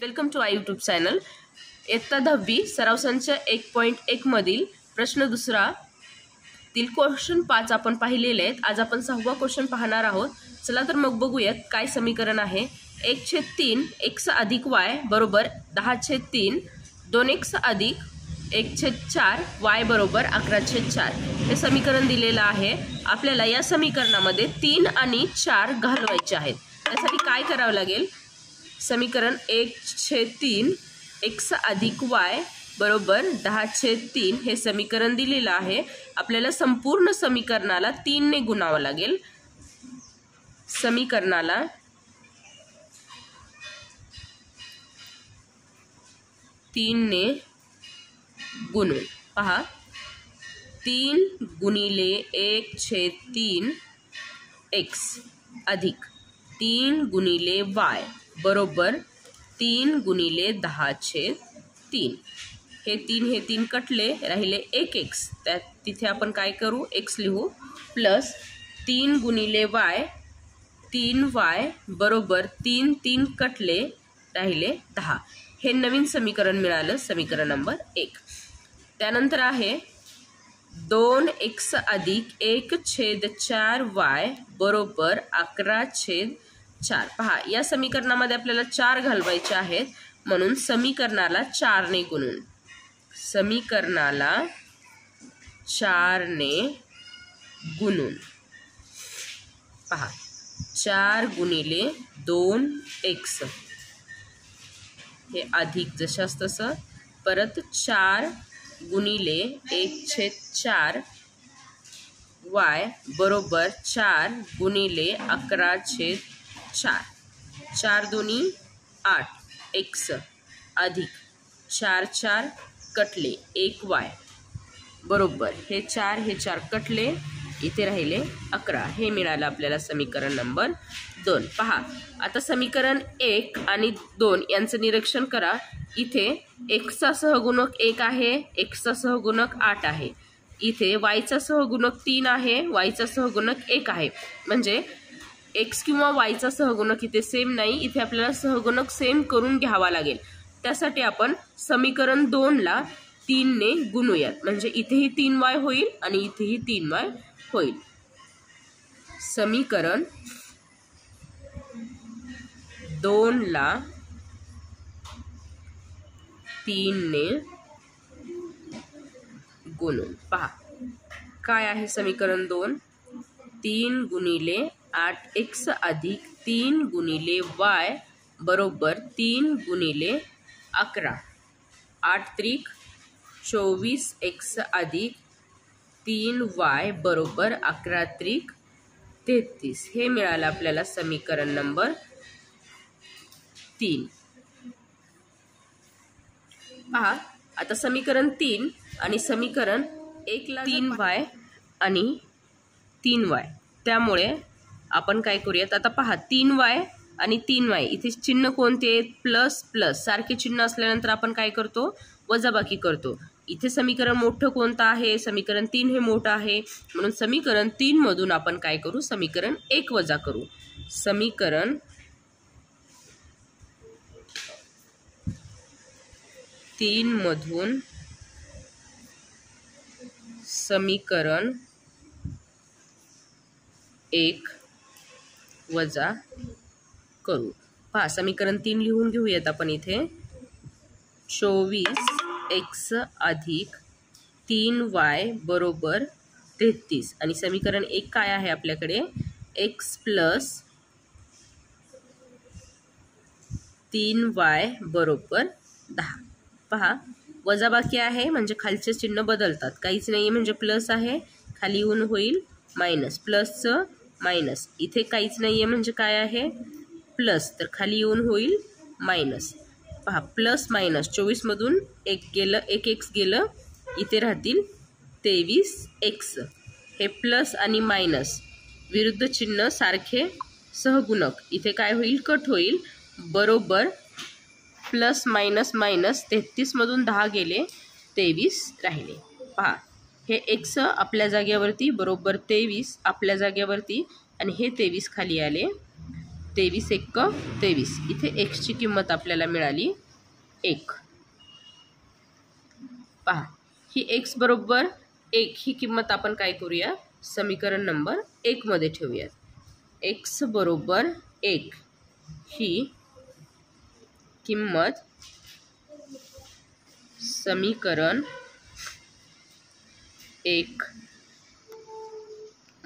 Welcome to I YouTube channel. इयत्ता 10वी सराव संच 1.1 मधील प्रश्न दुसरा तील क्वेश्चन 5 आपण पाहिलेले आहेत। आज आपण 6वा क्वेश्चन पाहणार आहोत। चला तर मग बघूयात काय समीकरण आहे। 1/3 x अधिक y बरोबर 10/3 2x अधिक 1/4 y बरोबर 11/4 हे समीकरण दिलेलं आहे। आपल्याला या समीकरणामध्ये 3 आणि 4 घालवायचे आहेत। त्यासाठी काय करावं लागेल, समीकरण 1/3 x अधिक y बरोबर 10/3 हे समीकरण दिलेलं आहे। आपल्याला संपूर्ण समीकरणाला 3 ने गुणावं लागेल। समीकरणाला 3 ने गुणून पहा, 3 गुणिले 1/3 x अधिक 3 गुणिले y बरोबर 3 गुणिले 10/3 हे 3 कटले, राहिले 1x, तिथे आपण काय करू, x लिहू, प्लस 3 गुणिले y 3y बरोबर 3 कटले, राहिले 10 हे नवीन समीकरण मिळालं, समीकरण नंबर 1। त्यानंतर आहे 2x अधिक 1/4 y बरोबर 11/4 पहा, या समीकरणामध्ये आपल्याला 4 घालवायचे आहेत, म्हणून समीकरणाला 4 ने गुणून, समीकरणाला 4 ने गुणून पहा, 4 गुणिले 2x हे अधिक जशास तसं, परत 4 गुणिले 1/4 y बरोबर 4 गुणिले 11/4 4 दूनी 8 x अधिक 4 कटले 1 y बरोबर हे 4 कटले, इथे राहिले 11 हे मिळालं आपल्याला समीकरण नंबर 2। पहा, आता समीकरण 1 आणि 2 यांचं निरीक्षण करा। इथे x चा सहगुणक 1 आहे, x चा सहगुणक 8 आहे, इथे y चा सहगुणक 3 आहे, y चा सहगुणक 1 आहे, म्हणजे x किंवा y चा सहगुणक इथे सेम नाही, इथे आपल्याला सहगुणक सेम करून घ्यावा लागेल। त्यासाठी आपण समीकरण 2 ला 3 ने गुणूयात, म्हणजे इथेही 3y होईल आणि इथेही 3y होईल। समीकरण 2 ला 3 ने गुणून पहा, काय आहे समीकरण 2, 3 गुणिले 8x अधिक 3 गुणिले y बरोबर 3 गुणिले 11 8 24x अधिक 3y बरोबर 11 33 हे मिळालं आपल्याला समीकरण नंबर 3। पहा, आता समीकरण 3 आणि समीकरण 1 ला 3y आणि 3y, त्यामुळे आपण काय करूयात, आता पहा 3y आणि 3y इथे चिन्ह कोणते आहेत, प्लस प्लस सारखे चिन्ह असल्यानंतर आपण काय करतो, वजाबाकी करतो। इथे समीकरण मोठं कोणतं आहे, समीकरण 3 हे मोठं आहे, म्हणून समीकरण 3 मधून आपण काय करू, समीकरण 1 वजा करू। समीकरण 3 मधून समीकरण 1 वजा करू। पहा, समीकरण 3 लिहून घेऊयात आपण इथे, 24x अधिक 3y बरोबर 33 आणि समीकरण 1 काय आहे आपल्याकडे, x प्लस 3y बरोबर 10। पहा, वजाबाकी आहे म्हणजे खालचे चिन्ह बदलतात, काहीच नाही म्हणजे प्लस आहे, खाली येऊन होईल मायनस, प्लसचं मायनस, इथे काहीच नाही आहे म्हणजे काय आहे, प्लस, तर खाली येऊन होईल मायनस। पहा, प्लस मायनस 24 मधून 1 गेलं, 1x गेलं, इथे राहतील 23x, हे प्लस आणि मायनस विरुद्ध चिन्ह सारखे सहगुणक, इथे काय होईल, कट होईल, बरोबर प्लस मायनस मायनस 33 मधून 10 गेले, 23 राहिले। पहा, हे x आपल्या जागेवरती बरोबर 23 आपल्या जागेवरती आणि हे 23 खाली आले, 23 एक्क 23. इथे एक्सची किंमत आपल्याला मिळाली 1. पहा, ही x बरोबर 1 ही किंमत आपण काय करूया, समीकरण नंबर 1 मध्ये ठेवूया. x बरोबर 1 ही किंमत समीकरण 1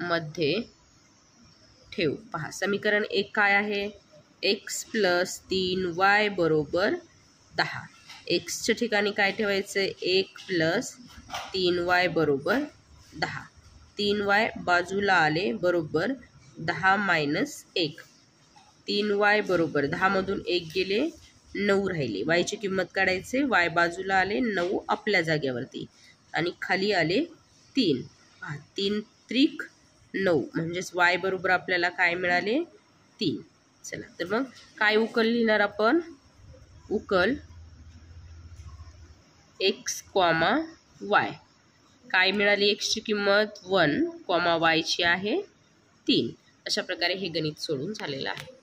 मध्ये ठेवू. पहा, समीकरण 1 काय आहे, x + 3y बरोबर 10. एक्सच्या ठिकाणी काय ठेवायचं, 1 + 3y बरोबर 10. 3y बाजूला आले बरोबर 10 - 1. 3y बरोबर 10 मधून 1 गेले 9 राहिले. y ची किंमत काढायचे, y बाजूला आले 9 आपल्या जागेवरती आणि खाली आले 3. 3 त्रिक 9 म्हणजेच y बरोबर आपल्याला काय मिळाले, 3. चला तर मग काय उकल लिहिणार आपण, उकल x, y. काय मिळाली, x ची किंमत 1, y ची आहे 3. अशा प्रकारे हे गणित सोडून झालेलं आहे.